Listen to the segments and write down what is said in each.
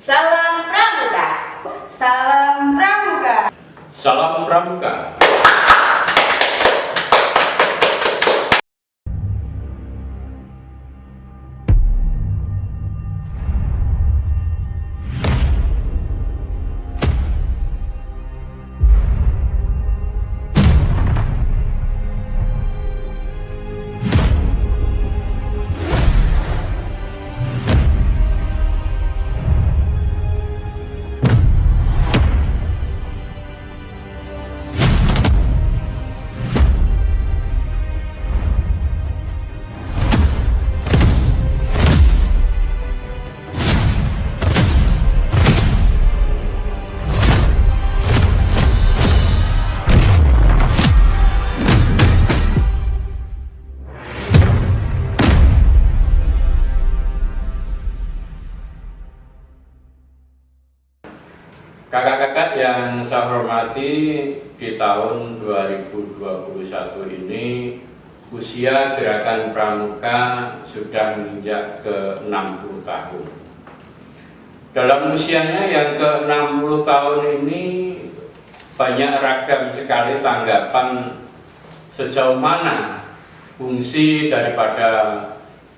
Salam Pramuka. Salam Pramuka. Salam Pramuka. Kakak-kakak yang saya hormati, di tahun 2021 ini usia Gerakan Pramuka sudah menginjak ke 60 tahun. Dalam usianya yang ke 60 tahun ini banyak ragam sekali tanggapan sejauh mana fungsi daripada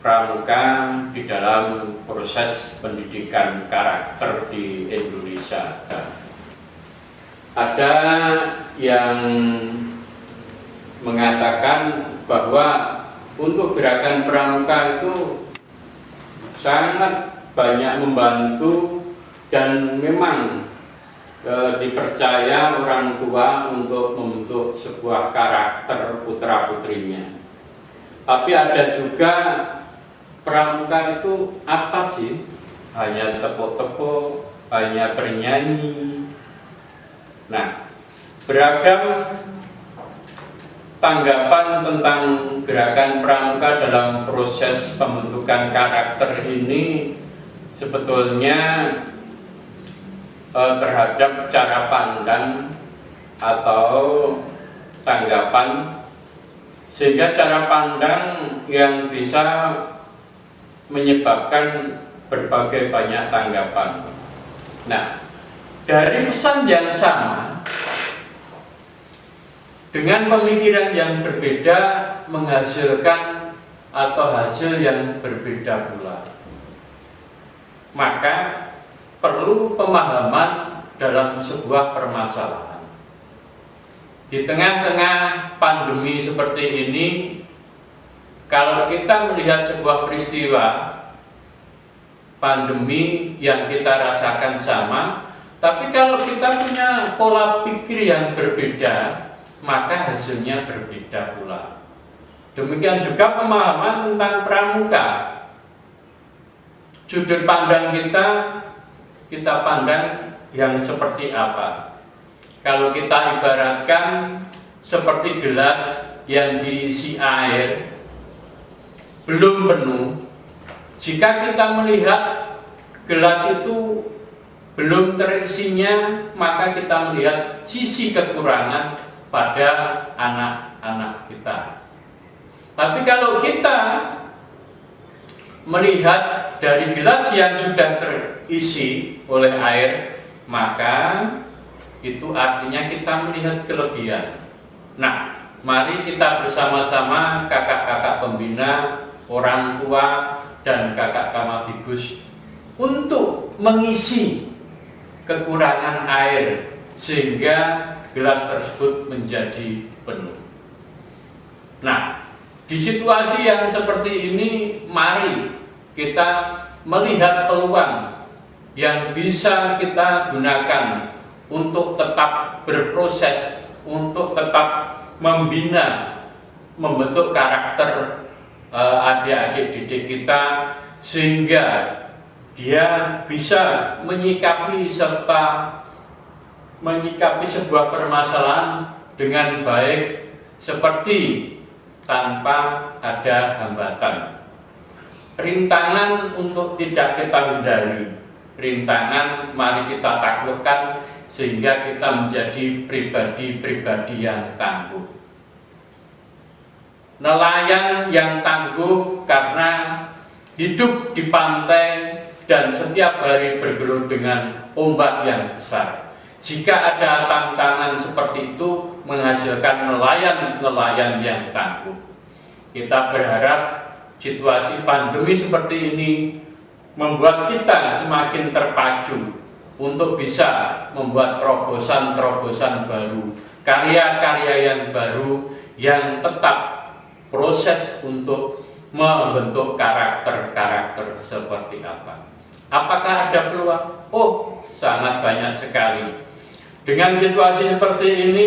Pramuka di dalam proses pendidikan karakter di Indonesia. Ada yang mengatakan bahwa untuk gerakan Pramuka itu sangat banyak membantu dan memang dipercaya orang tua untuk membentuk sebuah karakter putra-putrinya. Tapi ada juga Pramuka itu apa sih? Hanya tepuk-tepuk, hanya bernyanyi. Nah, beragam tanggapan tentang gerakan Pramuka dalam proses pembentukan karakter ini sebetulnya terhadap cara pandang atau tanggapan, sehingga cara pandang yang bisa menyebabkan berbagai banyak tanggapan. Nah, dari pesan yang sama dengan pemikiran yang berbeda menghasilkan atau hasil yang berbeda pula. Maka perlu pemahaman dalam sebuah permasalahan. Di tengah-tengah pandemi seperti ini, kalau kita melihat sebuah peristiwa pandemi yang kita rasakan sama, tapi kalau kita punya pola pikir yang berbeda, maka hasilnya berbeda pula. Demikian juga pemahaman tentang Pramuka. Sudut pandang kita pandang yang seperti apa? Kalau kita ibaratkan seperti gelas yang diisi air belum penuh, jika kita melihat gelas itu belum terisinya, maka kita melihat sisi kekurangan pada anak-anak kita. Tapi kalau kita melihat dari gelas yang sudah terisi oleh air, maka itu artinya kita melihat kelebihan. Nah, mari kita bersama-sama kakak-kakak pembina, orang tua, dan kakak Kamabigus untuk mengisi kekurangan air sehingga gelas tersebut menjadi penuh. Nah, di situasi yang seperti ini, mari kita melihat peluang yang bisa kita gunakan untuk tetap berproses, untuk tetap membina, membentuk karakter adik-adik didik kita, sehingga dia bisa menyikapi serta menyikapi sebuah permasalahan dengan baik, seperti tanpa ada hambatan. Rintangan untuk tidak kita hindari, rintangan mari kita taklukkan sehingga kita menjadi pribadi-pribadi yang tangguh. Nelayan yang tangguh karena hidup di pantai dan setiap hari bergelut dengan ombak yang besar. Jika ada tantangan seperti itu menghasilkan nelayan-nelayan yang tangguh. Kita berharap situasi pandemi seperti ini membuat kita semakin terpacu untuk bisa membuat terobosan-terobosan baru, karya-karya yang baru yang tetap proses untuk membentuk karakter-karakter seperti apa. Apakah ada peluang? Oh, sangat banyak sekali. Dengan situasi seperti ini,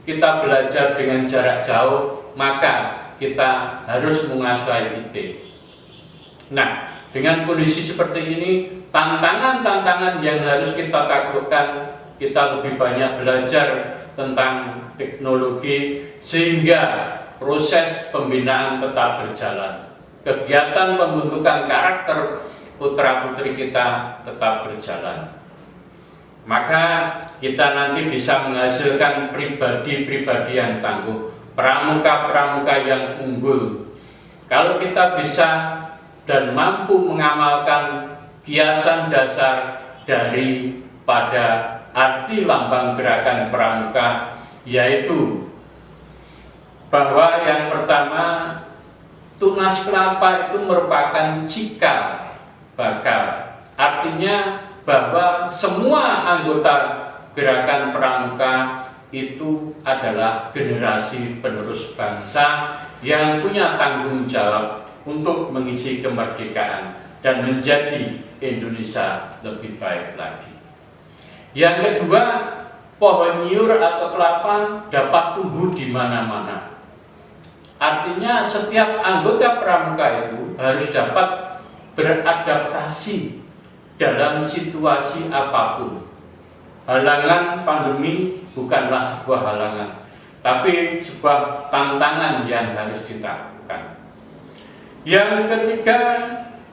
kita belajar dengan jarak jauh, maka kita harus menguasai IT. Nah, dengan kondisi seperti ini, tantangan-tantangan yang harus kita taklukkan, kita lebih banyak belajar tentang teknologi sehingga proses pembinaan tetap berjalan. Kegiatan pembentukan karakter putra-putri kita tetap berjalan. Maka kita nanti bisa menghasilkan pribadi-pribadi yang tangguh, pramuka-pramuka yang unggul. Kalau kita bisa dan mampu mengamalkan kiasan dasar daripada arti lambang gerakan pramuka, yaitu bahwa yang pertama, tunas kelapa itu merupakan cikal bakal. Artinya bahwa semua anggota gerakan pramuka itu adalah generasi penerus bangsa yang punya tanggung jawab untuk mengisi kemerdekaan dan menjadi Indonesia lebih baik lagi. Yang kedua, pohon nyur atau kelapa dapat tumbuh di mana-mana. Artinya setiap anggota pramuka itu harus dapat beradaptasi dalam situasi apapun. Halangan pandemi bukanlah sebuah halangan, tapi sebuah tantangan yang harus ditaklukkan. Yang ketiga,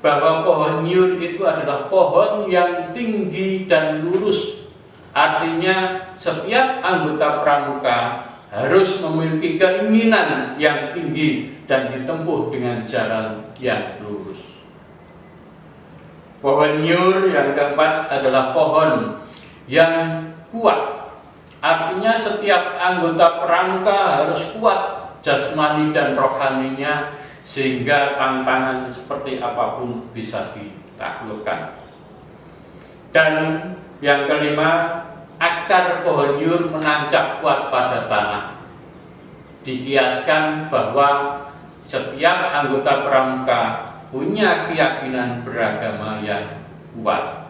bahwa pohon nyur itu adalah pohon yang tinggi dan lurus. Artinya setiap anggota pramuka harus memiliki keinginan yang tinggi dan ditempuh dengan jalan yang lurus. Pohon nyur yang keempat adalah pohon yang kuat. Artinya setiap anggota pramuka harus kuat jasmani dan rohaninya sehingga tantangan seperti apapun bisa ditaklukkan. Dan yang kelima, akar pohon nyur menancap kuat pada tanah. Dikiaskan bahwa setiap anggota pramuka punya keyakinan beragama yang kuat.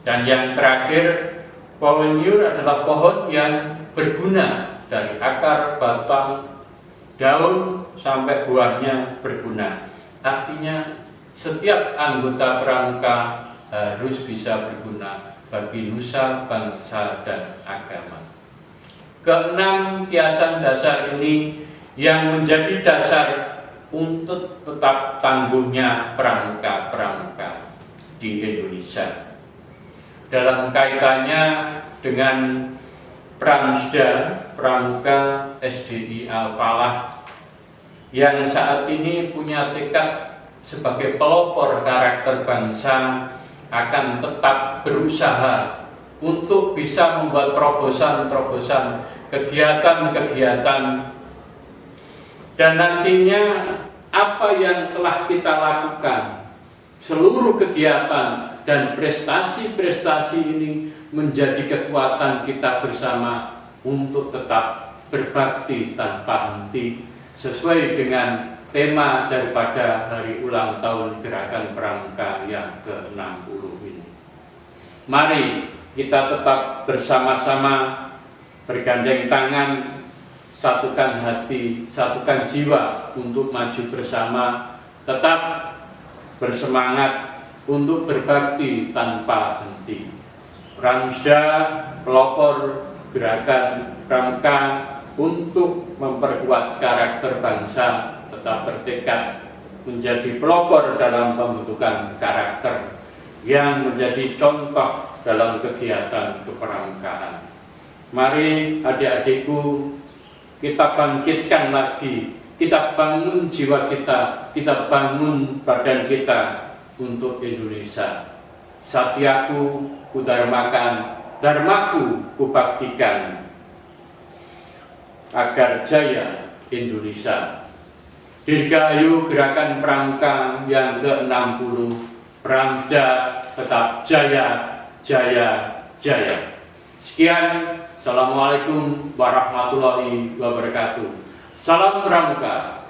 Dan yang terakhir, pohon nyur adalah pohon yang berguna dari akar, batang, daun sampai buahnya berguna. Artinya setiap anggota pramuka harus bisa berguna bagi nusa, bangsa, dan agama. Keenam kiasan dasar ini yang menjadi dasar untuk tetap tangguhnya pramuka-pramuka di Indonesia. Dalam kaitannya dengan Pramsda, Pramuka SDI Al-Falah, yang saat ini punya tekad sebagai pelopor karakter bangsa, akan tetap berusaha untuk bisa membuat terobosan-terobosan, kegiatan-kegiatan, dan nantinya apa yang telah kita lakukan, seluruh kegiatan dan prestasi-prestasi ini menjadi kekuatan kita bersama untuk tetap berbakti tanpa henti sesuai dengan tema daripada hari ulang tahun Gerakan Pramuka yang ke-60 ini. Mari kita tetap bersama-sama bergandeng tangan, satukan hati, satukan jiwa untuk maju bersama, tetap bersemangat untuk berbakti tanpa henti. Pramsda, pelopor gerakan pramuka untuk memperkuat karakter bangsa, tetap bertekad menjadi pelopor dalam pembentukan karakter yang menjadi contoh dalam kegiatan kepramukaan. Mari adik-adikku, kita bangkitkan lagi, kita bangun jiwa kita bangun badan kita untuk Indonesia. Satyaku kudharmakan, dharmaku kubaktikan, agar jaya Indonesia. Dirgahayu Gerakan Pramuka yang ke-60, Pramda tetap jaya, jaya, jaya. Sekian, Assalamualaikum warahmatullahi wabarakatuh. Salam Pramuka.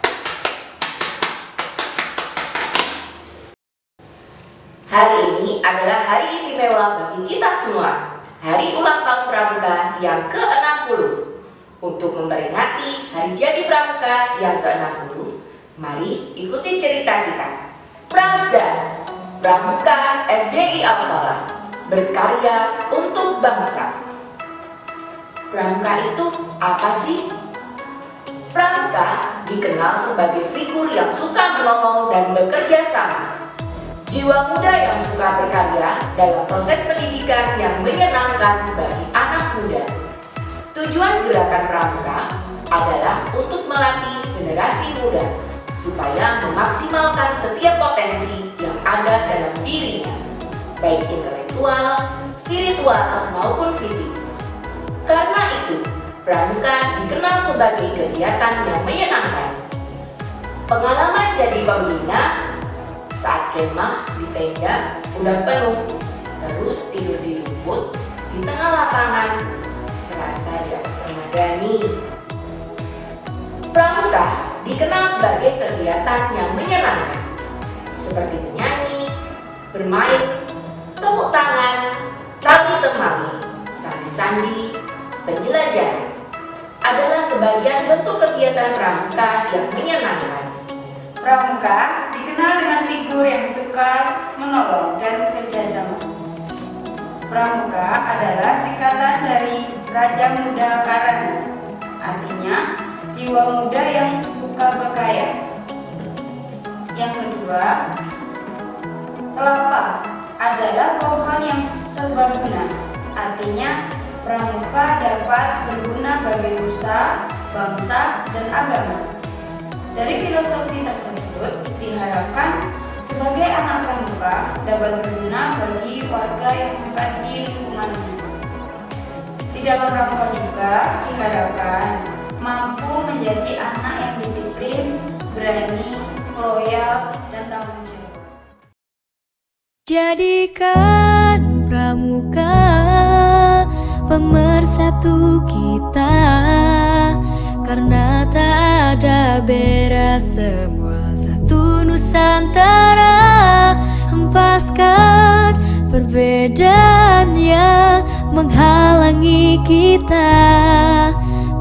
Hari ini adalah hari istimewa bagi kita semua. Hari ulang tahun Pramuka yang ke-60. Untuk memperingati hari jadi Pramuka yang ke-60, mari ikuti cerita kita. Pramda, Pramuka SDI Al-Falah, berkarya untuk bangsa. Pramuka itu apa sih? Pramuka dikenal sebagai figur yang suka menolong dan bekerja sama. Jiwa muda yang suka berkarya dalam proses pendidikan yang menyenangkan bagi anak muda. Tujuan gerakan Pramuka adalah untuk melatih generasi muda supaya memaksimalkan setiap potensi yang ada dalam dirinya, baik intelektual, spiritual, maupun fisik. Karena itu, Pramuka dikenal sebagai kegiatan yang menyenangkan. Pengalaman jadi pembina saat kemah di tenda udah penuh, terus tidur di rumput di tengah lapangan, serasa di atas permadani. Pramuka dikenal sebagai kegiatan yang menyenangkan, seperti menyanyi, bermain, tepuk tangan, tali temali, sandi-sandi, penjelajahan adalah sebagian bentuk kegiatan Pramuka yang menyenangkan. Pramuka dikenal dengan figur yang suka menolong dan bekerja sama. Pramuka adalah singkatan dari Raja Muda Karana, artinya jiwa muda yang suka berkarya. Yang kedua, kelapa adalah pohon yang serbaguna, artinya Pramuka dapat berguna bagi nusa, bangsa, dan agama. Dari filosofi tersebut diharapkan sebagai anak Pramuka dapat berguna bagi warga yang ada di lingkungannya. Di dalam Pramuka juga diharapkan mampu menjadi anak yang disiplin, berani, loyal, dan tanggung jawab. Jadikan Pramuka pemersatu kita, karena tak ada beda, semua satu Nusantara. Hempaskan perbedaan yang menghalangi kita,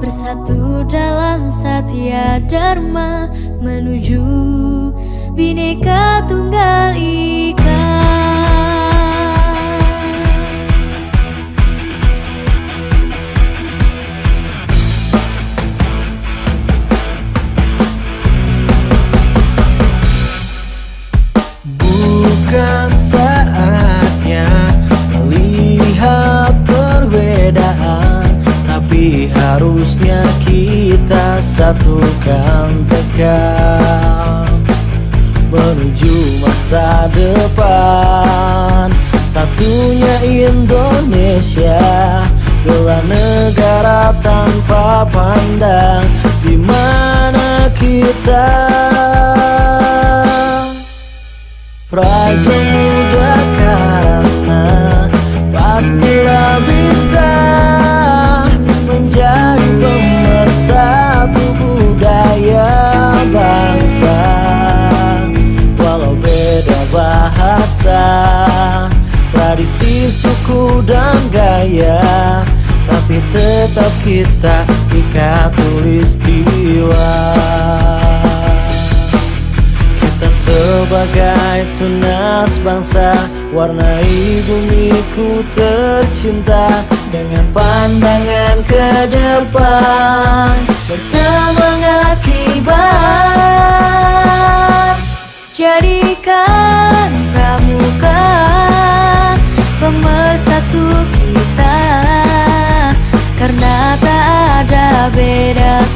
bersatu dalam Satya Dharma menuju Bhinneka Tunggal Ika. Bukan saatnya melihat perbedaan, tapi harusnya kita satukan tekad menuju masa depan. Satunya Indonesia, bela negara tanpa pandang di mana kita. Raja Muda Karana pastilah bisa menjadi pemersatu budaya bangsa. Walau beda bahasa, tradisi, suku, dan gaya, tapi tetap kita ikat tulistiwa. Sebagai tunas bangsa, warnai bumiku tercinta dengan pandangan ke depan dan semangat kibar. Jadikan Pramuka pemersatu kita, karena tak ada beda,